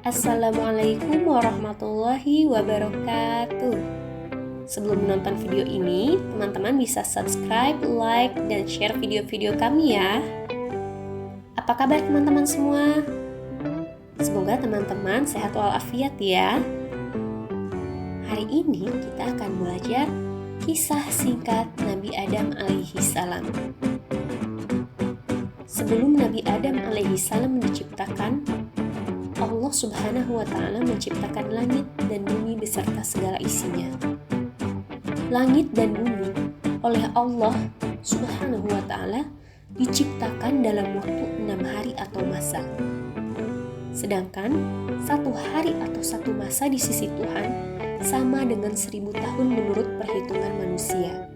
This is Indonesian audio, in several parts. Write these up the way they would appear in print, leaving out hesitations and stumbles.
Assalamualaikum warahmatullahi wabarakatuh. Sebelum menonton video ini, teman-teman bisa subscribe, like, dan share video-video kami ya. Apa kabar teman-teman semua? Semoga teman-teman sehat walafiat ya. Hari ini kita akan belajar kisah singkat Nabi Adam alaihi salam. Sebelum Nabi Adam alaihi salam diciptakan, Allah subhanahu wa ta'ala menciptakan langit dan bumi beserta segala isinya. Langit dan bumi oleh Allah subhanahu wa ta'ala diciptakan dalam waktu 6 hari atau masa. Sedangkan 1 hari atau 1 masa di sisi Tuhan sama dengan 1000 tahun menurut perhitungan manusia.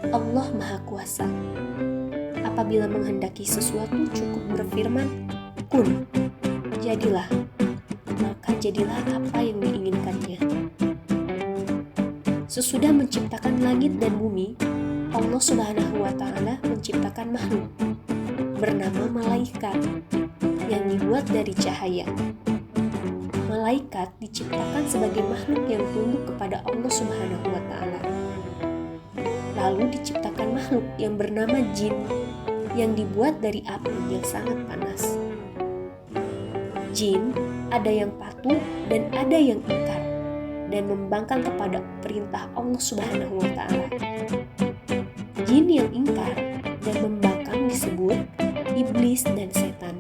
Allah Maha Kuasa. Apabila menghendaki sesuatu cukup berfirman, kun, jadilah, maka jadilah apa yang diinginkannya. Sesudah menciptakan langit dan bumi, Allah subhanahu wa ta'ala menciptakan makhluk bernama malaikat yang dibuat dari cahaya. Malaikat diciptakan sebagai makhluk yang tunduk kepada Allah subhanahu wa ta'ala. Lalu diciptakan makhluk yang bernama jin yang dibuat dari api yang sangat panas. Jin ada yang patuh dan ada yang ingkar dan membangkang kepada perintah Allah subhanahu wa ta'ala. Jin yang ingkar dan membangkang disebut iblis dan setan.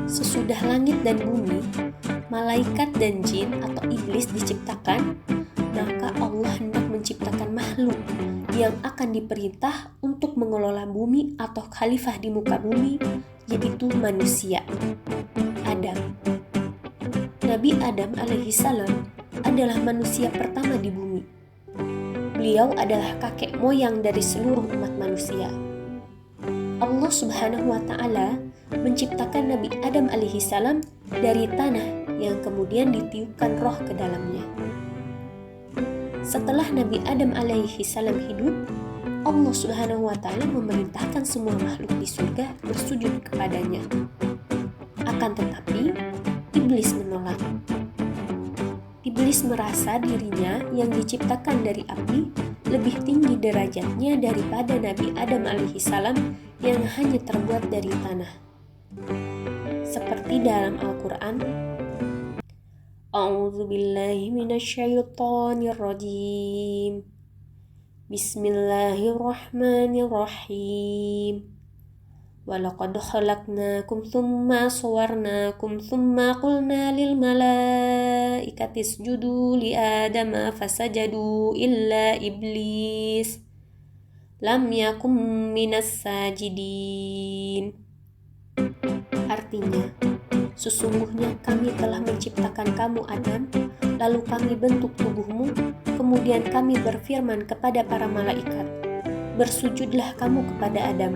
Sesudah langit dan bumi, malaikat dan jin atau iblis diciptakan, maka Allah hendak menciptakan makhluk yang akan diperintah untuk mengelola bumi atau khalifah di muka bumi, yaitu manusia, Adam. Nabi Adam alaihi salam adalah manusia pertama di bumi. Beliau adalah kakek moyang dari seluruh umat manusia. Allah subhanahu wa ta'ala menciptakan Nabi Adam alaihi salam dari tanah yang kemudian ditiupkan roh ke dalamnya. Setelah Nabi Adam alaihi salam hidup, Allah subhanahu wa ta'ala memerintahkan semua makhluk di surga bersujud kepadanya. Akan tetapi, iblis menolak. Iblis merasa dirinya yang diciptakan dari api lebih tinggi derajatnya daripada Nabi Adam alaihi salam yang hanya terbuat dari tanah. Seperti dalam Al-Quran, A'udzu billahi minasyaitonir rajim. Bismillahirrahmanirrahim. Walaqad khalaqnakum tsumma sawarnakum tsumma qulna lil malaikati isjudu li adama fasajadu illa iblis lam yakum minas sajidin. Artinya, sesungguhnya kami telah menciptakan kamu Adam, lalu kami bentuk tubuhmu, kemudian kami berfirman kepada para malaikat, bersujudlah kamu kepada Adam.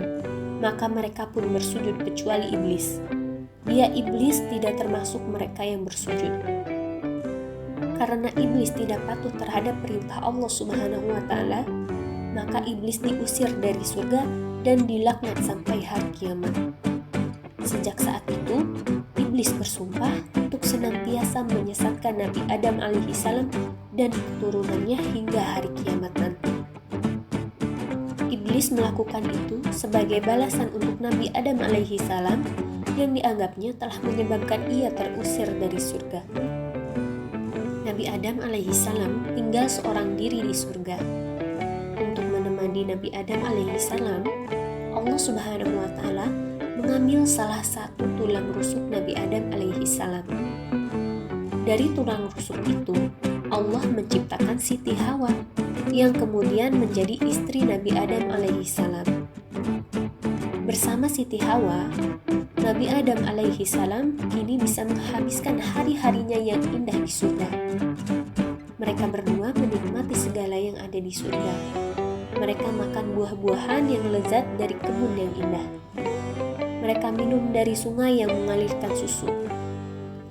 Maka mereka pun bersujud kecuali iblis. Dia iblis tidak termasuk mereka yang bersujud. Karena iblis tidak patuh terhadap perintah Allah subhanahu wa ta'ala, maka iblis diusir dari surga dan dilaknat sampai hari kiamat. Sejak saat itu, iblis bersumpah untuk senantiasa menyesatkan Nabi Adam alaihi salam dan keturunannya hingga hari kiamat nanti. Iblis melakukan itu sebagai balasan untuk Nabi Adam alaihi salam yang dianggapnya telah menyebabkan ia terusir dari surga. Nabi Adam alaihi salam tinggal seorang diri di surga. Untuk menemani Nabi Adam alaihi salam, Allah subhanahu wa ta'ala mengambil salah satu tulang rusuk Nabi Adam alaihi salam. Dari tulang rusuk itu, Allah menciptakan Siti Hawa yang kemudian menjadi istri Nabi Adam alaihi salam. Bersama Siti Hawa, Nabi Adam alaihi salam kini bisa menghabiskan hari-harinya yang indah di surga. Mereka berdua menikmati segala yang ada di surga. Mereka makan buah-buahan yang lezat dari kebun yang indah. Mereka minum dari sungai yang mengalirkan susu.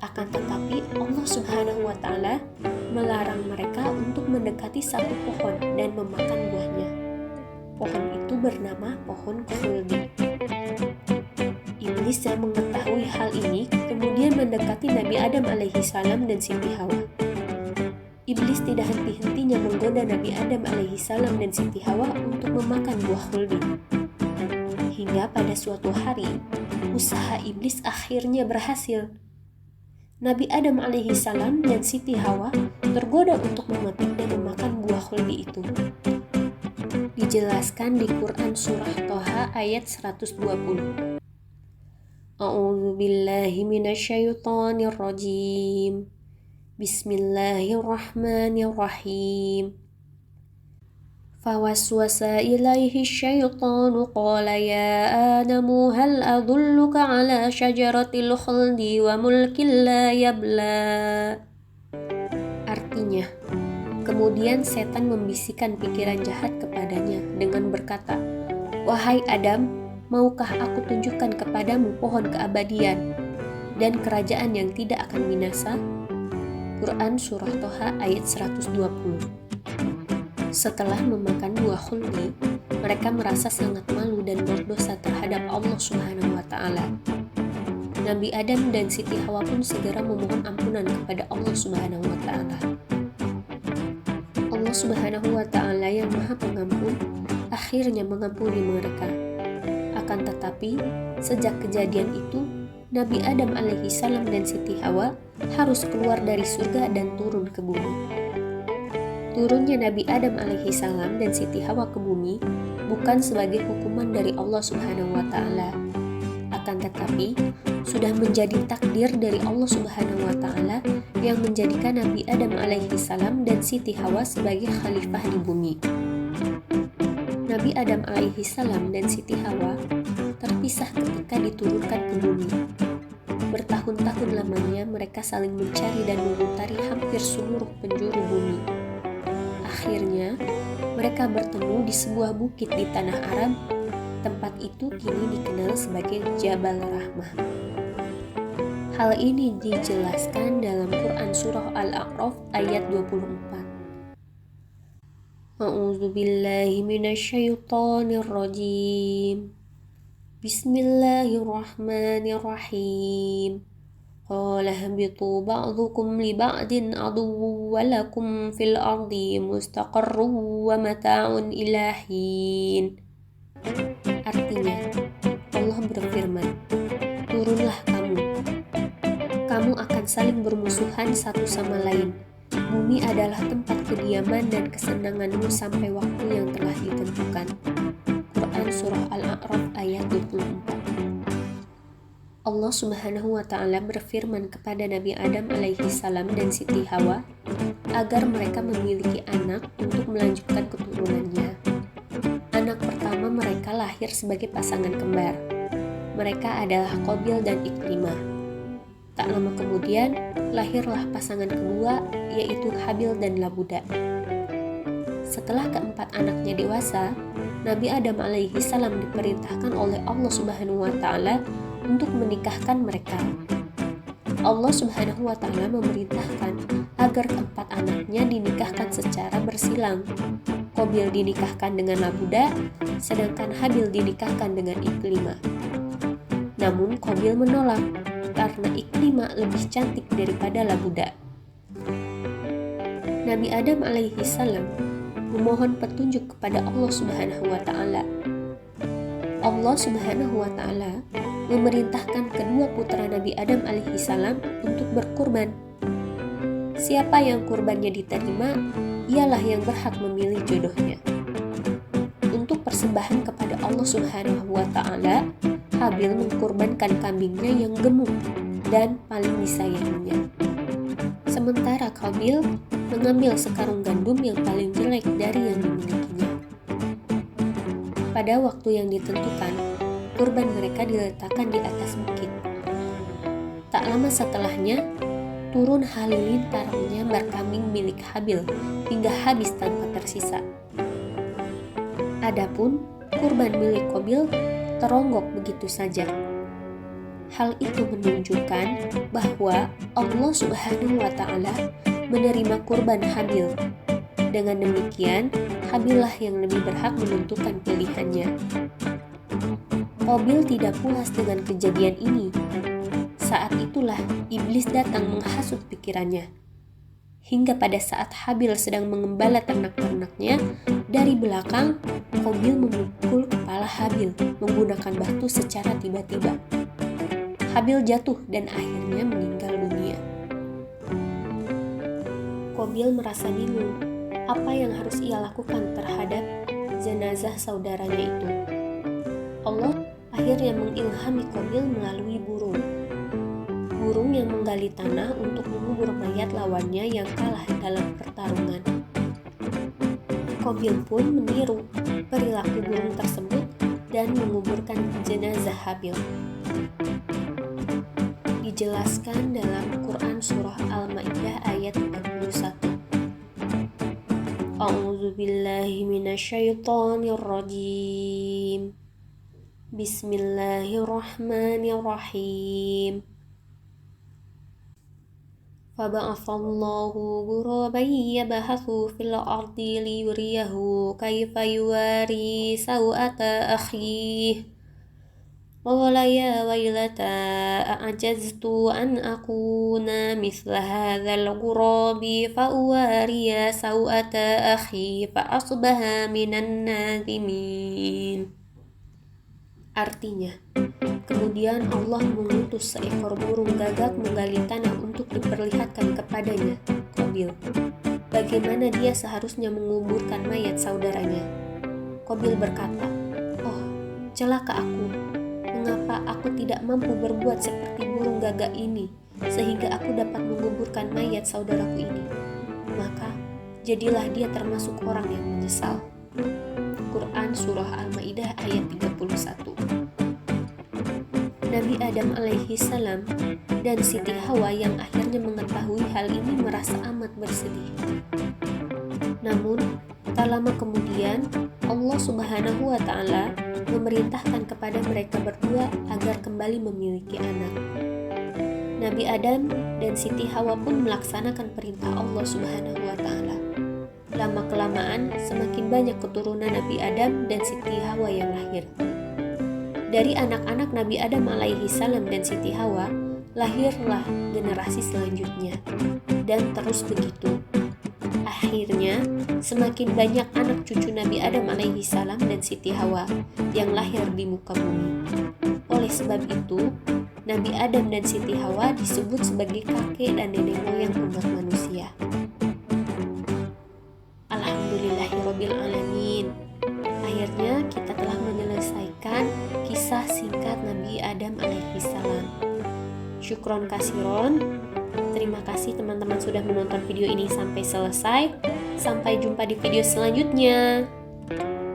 Akan tetapi Allah subhanahu wa ta'ala melarang mereka untuk mendekati satu pohon dan memakan buahnya. Pohon itu bernama pohon khuldi. Iblis yang mengetahui hal ini kemudian mendekati Nabi Adam alaihissalam dan Siti Hawa. Iblis tidak henti-hentinya menggoda Nabi Adam alaihissalam dan Siti Hawa untuk memakan buah khuldi. Hingga pada suatu hari, usaha iblis akhirnya berhasil. Nabi Adam alaihissalam dan Siti Hawa tergoda untuk memetik dan memakan buah khuldi itu. Dijelaskan di Quran Surah Toha ayat 120. A'udzu billahi minasyaitonir rajim. Bismillahirrahmanirrahim. Fawaswasa ilaihi syaitanu qala ya Adamu hal adulluka ala syajaratil khuldi wa mulkin la yabla. Artinya, kemudian setan membisikkan pikiran jahat kepadanya dengan berkata, "Wahai Adam, maukah aku tunjukkan kepadamu pohon keabadian dan kerajaan yang tidak akan binasa?" Quran Surah Toha ayat 120. Setelah memakan buah khuldi, mereka merasa sangat malu dan berdosa terhadap Allah Subhanahu wa Ta'ala. Nabi Adam dan Siti Hawa pun segera memohon ampunan kepada Allah Subhanahu wa Ta'ala. Allah Subhanahu wa Ta'ala yang Maha Pengampun akhirnya mengampuni mereka. Akan tetapi, sejak kejadian itu, Nabi Adam alaihissalam dan Siti Hawa harus keluar dari surga dan turun ke bumi. Turunnya Nabi Adam alaihissalam dan Siti Hawa ke bumi bukan sebagai hukuman dari Allah Subhanahu wa Ta'ala, akan tetapi sudah menjadi takdir dari Allah Subhanahu wa Ta'ala yang menjadikan Nabi Adam alaihissalam dan Siti Hawa sebagai khalifah di bumi. Nabi Adam alaihissalam dan Siti Hawa terpisah ketika diturunkan ke bumi. Bertahun-tahun lamanya mereka saling mencari dan memutari hampir seluruh penjuru bumi. Akhirnya, mereka bertemu di sebuah bukit di tanah Arab. Tempat itu kini dikenal sebagai Jabal Rahmah. Hal ini dijelaskan dalam Quran Surah Al-A'raf ayat 24. A'udzu billahi minasyaitonir rajim. Bismillahirrahmanirrahim. Qala habitu ba'dukum li ba'din aduwwun wa lakum fil ardi mustaqarrun wa mata'un ila hin. Artinya, Allah berfirman, turunlah kamu akan saling bermusuhan satu sama lain. Bumi adalah tempat kediaman dan kesenanganmu sampai waktu yang telah ditentukan. Quran Surah Al-A'raf ayat 24. Allah Subhanahu wa Ta'ala berfirman kepada Nabi Adam alaihissalam dan Siti Hawa agar mereka memiliki anak untuk melanjutkan keturunannya. Anak pertama mereka lahir sebagai pasangan kembar. Mereka adalah Qabil dan Ikrimah. Tak lama kemudian lahirlah pasangan kedua, yaitu Habil dan Labuda. Setelah keempat anaknya dewasa, Nabi Adam alaihissalam diperintahkan oleh Allah Subhanahu wa Ta'ala untuk menikahkan mereka. Allah Subhanahu wa Ta'ala memerintahkan agar keempat anaknya dinikahkan secara bersilang. Qabil dinikahkan dengan Labuda, sedangkan Habil dinikahkan dengan Iklimah. Namun Qabil menolak karena Iklimah lebih cantik daripada Labuda. Nabi Adam alaihissalam memohon petunjuk kepada Allah Subhanahu wa Ta'ala. Allah Subhanahu wa Ta'ala memerintahkan kedua putra Nabi Adam alaihissalam untuk berkurban. Siapa yang kurbannya diterima, ialah yang berhak memilih jodohnya. Untuk persembahan kepada Allah Subhanahu wa Ta'ala, Habil mengkurbankan kambingnya yang gemuk dan paling disayanginya. Sementara Qabil mengambil sekarung gandum yang paling jelek dari yang dimilikinya. Pada waktu yang ditentukan, kurban mereka diletakkan di atas bukit. Tak lama setelahnya, turun halilintar menyambar kambing milik Habil hingga habis tanpa tersisa. Adapun kurban milik Qabil teronggok begitu saja. Hal itu menunjukkan bahwa Allah Subhanahu wa Ta'ala menerima kurban Habil. Dengan demikian, Habillah yang lebih berhak menentukan pilihannya. Qabil tidak puas dengan kejadian ini. Saat itulah iblis datang menghasut pikirannya. Hingga pada saat Habil sedang mengembala ternak-ternaknya, dari belakang Qabil memukul kepala Habil menggunakan batu secara tiba-tiba. Habil jatuh dan akhirnya meninggal dunia. Qabil merasa bingung apa yang harus ia lakukan terhadap jenazah saudaranya itu. Allah akhirnya mengilhami Qabil melalui burung yang menggali tanah untuk mengubur mayat lawannya yang kalah dalam pertarungan. Qabil pun meniru perilaku burung tersebut dan menguburkan jenazah Habil. Dijelaskan dalam Quran Surah Al-Ma'idah ayat 41. A'udzu billahi minasyaitonir rajim. Bismillahirrahmanirrahim. Faba'athallahu ghuraban yabhathu fil ardi liyuriyahu kaifa yuwari sawata akhihi. Qala ya waylata a'jaztu an akuna mithla hadzal ghurabi fa uwariya sawata akhi fa asbaha minan nadimin. Artinya, kemudian Allah mengutus seekor burung gagak menggali tanah untuk diperlihatkan kepadanya, Qabil, bagaimana dia seharusnya menguburkan mayat saudaranya. Qabil berkata, "Oh, celaka aku. Mengapa aku tidak mampu berbuat seperti burung gagak ini, sehingga aku dapat menguburkan mayat saudaraku ini?" Maka, jadilah dia termasuk orang yang menyesal. Quran Surah Al-Ma'idah ayat 31. Nabi Adam alaihi salam dan Siti Hawa yang akhirnya mengetahui hal ini merasa amat bersedih. Namun, tak lama kemudian Allah Subhanahu wa Ta'ala memerintahkan kepada mereka berdua agar kembali memiliki anak. Nabi Adam dan Siti Hawa pun melaksanakan perintah Allah Subhanahu wa Ta'ala. Lama-kelamaan semakin banyak keturunan Nabi Adam dan Siti Hawa yang lahir. Dari anak-anak Nabi Adam alaihi salam dan Siti Hawa, lahirlah generasi selanjutnya. Dan terus begitu. Akhirnya, semakin banyak anak cucu Nabi Adam alaihi salam dan Siti Hawa yang lahir di muka bumi. Oleh sebab itu, Nabi Adam dan Siti Hawa disebut sebagai kakek dan nenek moyang umat manusia. Alhamdulillahirrabbilalamin. Akhirnya kita telah menyelesaikan kisah singkat Nabi Adam alaihi salam. Syukron kasiron. Terima kasih teman-teman sudah menonton video ini sampai selesai. Sampai jumpa di video selanjutnya.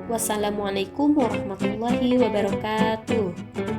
Wassalamualaikum warahmatullahi wabarakatuh.